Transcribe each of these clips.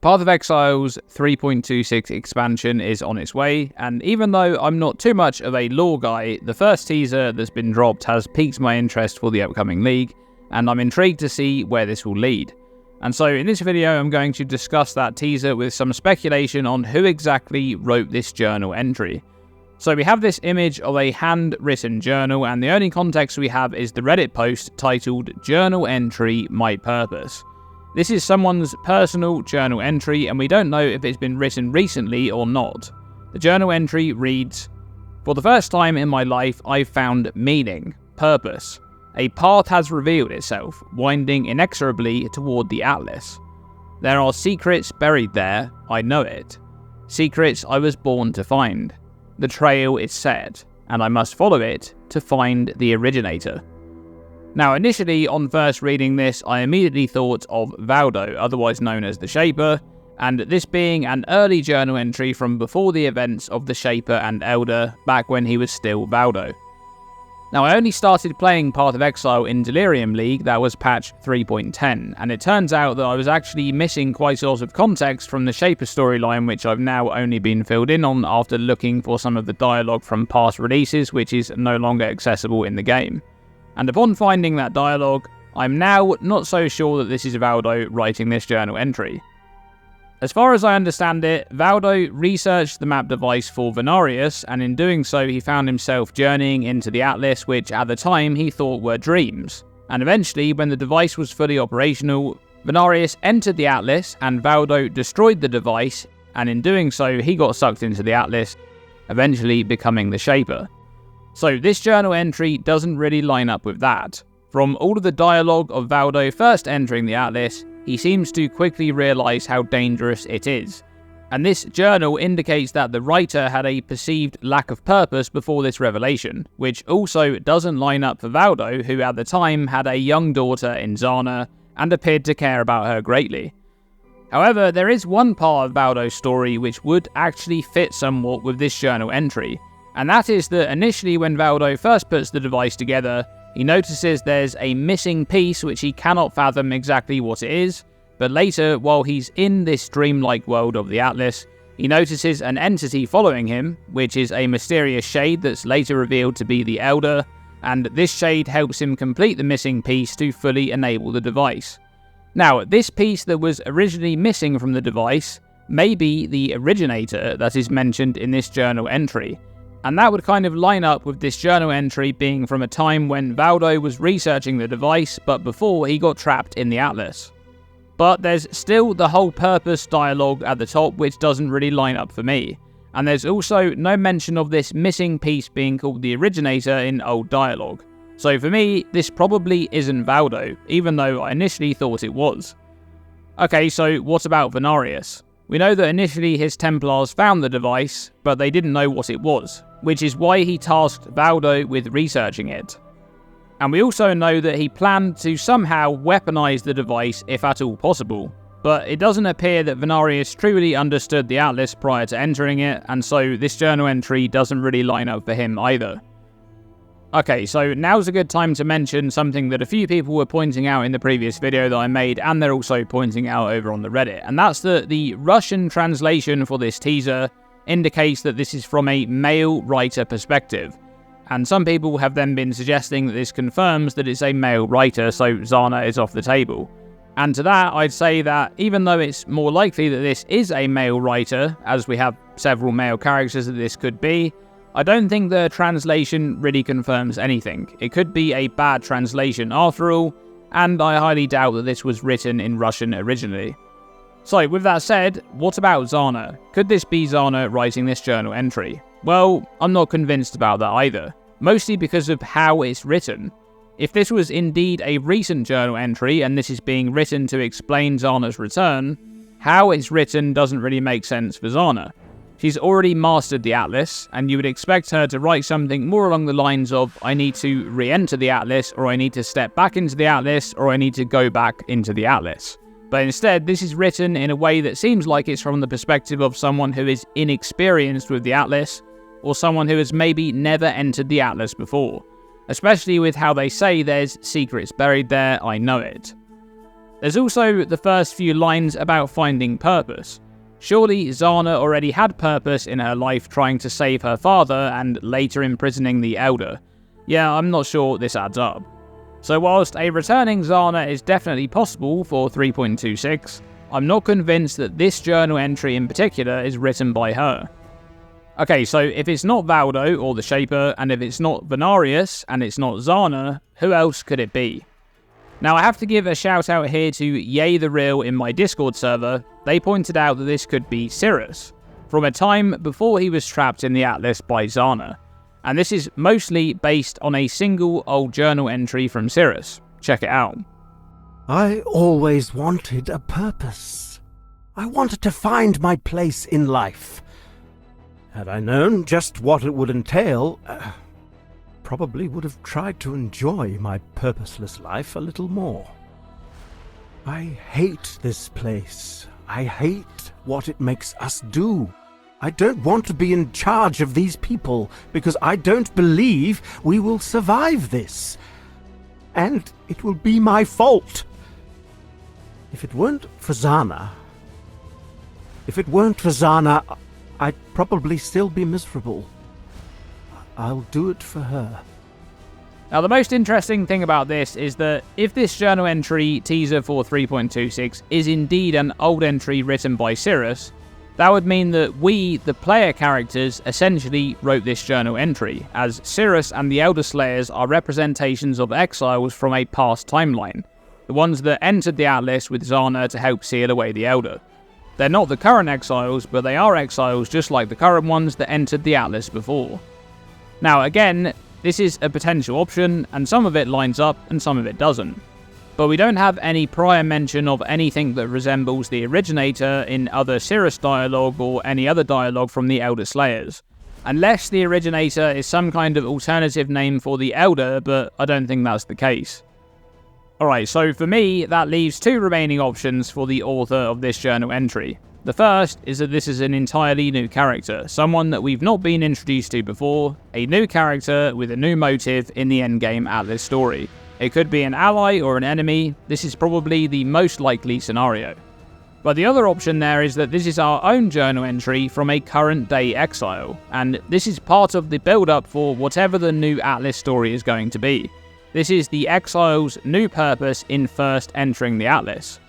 Path of Exile's 3.26 expansion is on its way, and even though I'm not too much of a lore guy, the first teaser that's been dropped has piqued my interest for the upcoming league, and I'm intrigued to see where this will lead. And so in this video I'm going to discuss that teaser with some speculation on who exactly wrote this journal entry. So we have this image of a handwritten journal, and the only context we have is the Reddit post titled "Journal Entry My Purpose." This is someone's personal journal entry, and we don't know if it's been written recently or not. The journal entry reads, "For the first time in my life, I've found meaning, purpose. A path has revealed itself, winding inexorably toward the Atlas. There are secrets buried there, I know it. Secrets I was born to find. The trail is set, and I must follow it to find the originator." Now, initially, on first reading this, I immediately thought of Valdo, otherwise known as the Shaper, and this being an early journal entry from before the events of the Shaper and Elder, back when he was still Valdo. Now, I only started playing Path of Exile in Delirium League, that was patch 3.10, and it turns out that I was actually missing quite a lot of context from the Shaper storyline, which I've now only been filled in on after looking for some of the dialogue from past releases, which is no longer accessible in the game. And upon finding that dialogue, I'm now not so sure that this is Valdo writing this journal entry. As far as I understand it, Valdo researched the map device for Venarius, and in doing so he found himself journeying into the Atlas, which at the time he thought were dreams. And eventually, when the device was fully operational, Venarius entered the Atlas and Valdo destroyed the device, and in doing so he got sucked into the Atlas, eventually becoming the Shaper. So this journal entry doesn't really line up with that. From all of the dialogue of Valdo first entering the Atlas, he seems to quickly realise how dangerous it is. And this journal indicates that the writer had a perceived lack of purpose before this revelation, which also doesn't line up for Valdo, who at the time had a young daughter in Zana and appeared to care about her greatly. However, there is one part of Valdo's story which would actually fit somewhat with this journal entry. And that is that initially when Valdo first puts the device together, he notices there's a missing piece which he cannot fathom exactly what it is, but later, while he's in this dreamlike world of the Atlas, he notices an entity following him, which is a mysterious shade that's later revealed to be the Elder, and this shade helps him complete the missing piece to fully enable the device. Now, this piece that was originally missing from the device may be the originator that is mentioned in this journal entry. And that would kind of line up with this journal entry being from a time when Valdo was researching the device, but before he got trapped in the Atlas. But there's still the whole purpose dialogue at the top, which doesn't really line up for me. And there's also no mention of this missing piece being called the originator in old dialogue. So for me, this probably isn't Valdo, even though I initially thought it was. Okay, so what about Venarius? We know that initially his Templars found the device, but they didn't know what it was, which is why he tasked Valdo with researching it. And we also know that he planned to somehow weaponize the device if at all possible, but it doesn't appear that Venarius truly understood the Atlas prior to entering it, and so this journal entry doesn't really line up for him either. Okay, so now's a good time to mention something that a few people were pointing out in the previous video that I made, and they're also pointing out over on the Reddit, and that's that the Russian translation for this teaser indicates that this is from a male writer perspective. And some people have then been suggesting that this confirms that it's a male writer, so Zana is off the table. And to that, I'd say that even though it's more likely that this is a male writer, as we have several male characters that this could be, I don't think the translation really confirms anything. It could be a bad translation after all, and I highly doubt that this was written in Russian originally. So, with that said, what about Zana? Could this be Zana writing this journal entry? Well, I'm not convinced about that either, mostly because of how it's written. If this was indeed a recent journal entry, and this is being written to explain Zana's return, how it's written doesn't really make sense for Zana. She's already mastered the Atlas, and you would expect her to write something more along the lines of, I need to re-enter the Atlas, or I need to step back into the Atlas, or I need to go back into the Atlas. But instead, this is written in a way that seems like it's from the perspective of someone who is inexperienced with the Atlas, or someone who has maybe never entered the Atlas before. Especially with how they say there's secrets buried there, I know it. There's also the first few lines about finding purpose. Surely Zana already had purpose in her life trying to save her father and later imprisoning the Elder. Yeah, I'm not sure this adds up. So whilst a returning Zana is definitely possible for 3.26, I'm not convinced that this journal entry in particular is written by her. Okay, so if it's not Valdo or the Shaper, and if it's not Venarius, and it's not Zana, who else could it be? Now I have to give a shout out here to Yay the Real in my Discord server. They pointed out that this could be Sirus, from a time before he was trapped in the Atlas by Zana. And this is mostly based on a single old journal entry from Sirus. Check it out. I always wanted a purpose. I wanted to find my place in life. Had I known just what it would entail, probably would have tried to enjoy my purposeless life a little more. I hate this place. I hate what it makes us do. I don't want to be in charge of these people because I don't believe we will survive this. And it will be my fault. If it weren't for Zana, I'd probably still be miserable. I'll do it for her. Now the most interesting thing about this is that if this journal entry teaser for 3.26 is indeed an old entry written by Sirus, that would mean that we, the player characters, essentially wrote this journal entry, as Sirus and the Elder Slayers are representations of exiles from a past timeline, the ones that entered the Atlas with Zana to help seal away the Elder. They're not the current exiles, but they are exiles just like the current ones that entered the Atlas before. Now again, this is a potential option, and some of it lines up and some of it doesn't. But we don't have any prior mention of anything that resembles the originator in other Sirus dialogue or any other dialogue from the Elder Slayers. Unless the originator is some kind of alternative name for the Elder, but I don't think that's the case. Alright, so for me, that leaves two remaining options for the author of this journal entry. The first is that this is an entirely new character, someone that we've not been introduced to before, a new character with a new motive in the endgame Atlas story. It could be an ally or an enemy. This is probably the most likely scenario. But the other option there is that this is our own journal entry from a current day exile, and this is part of the build-up for whatever the new Atlas story is going to be. This is the exile's new purpose in first entering the Atlas.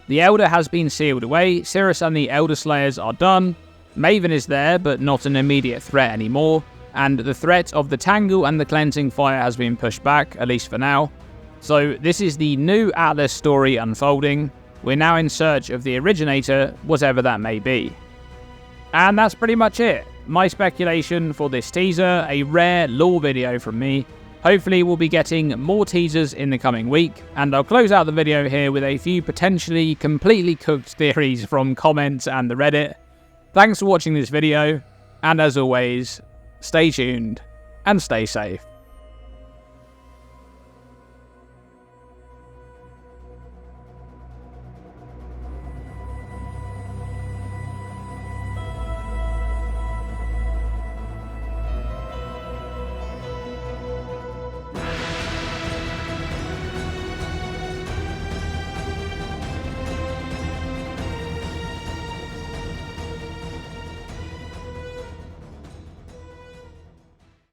The Elder has been sealed away, Sirus and the Elder Slayers are done, Maven is there but not an immediate threat anymore, and the threat of the Tangle and the Cleansing Fire has been pushed back, at least for now. So this is the new Atlas story unfolding. We're now in search of the originator, whatever that may be. And that's pretty much it. My speculation for this teaser, a rare lore video from me. Hopefully we'll be getting more teasers in the coming week, and I'll close out the video here with a few potentially completely cooked theories from comments and the Reddit. Thanks for watching this video, and as always, stay tuned and stay safe.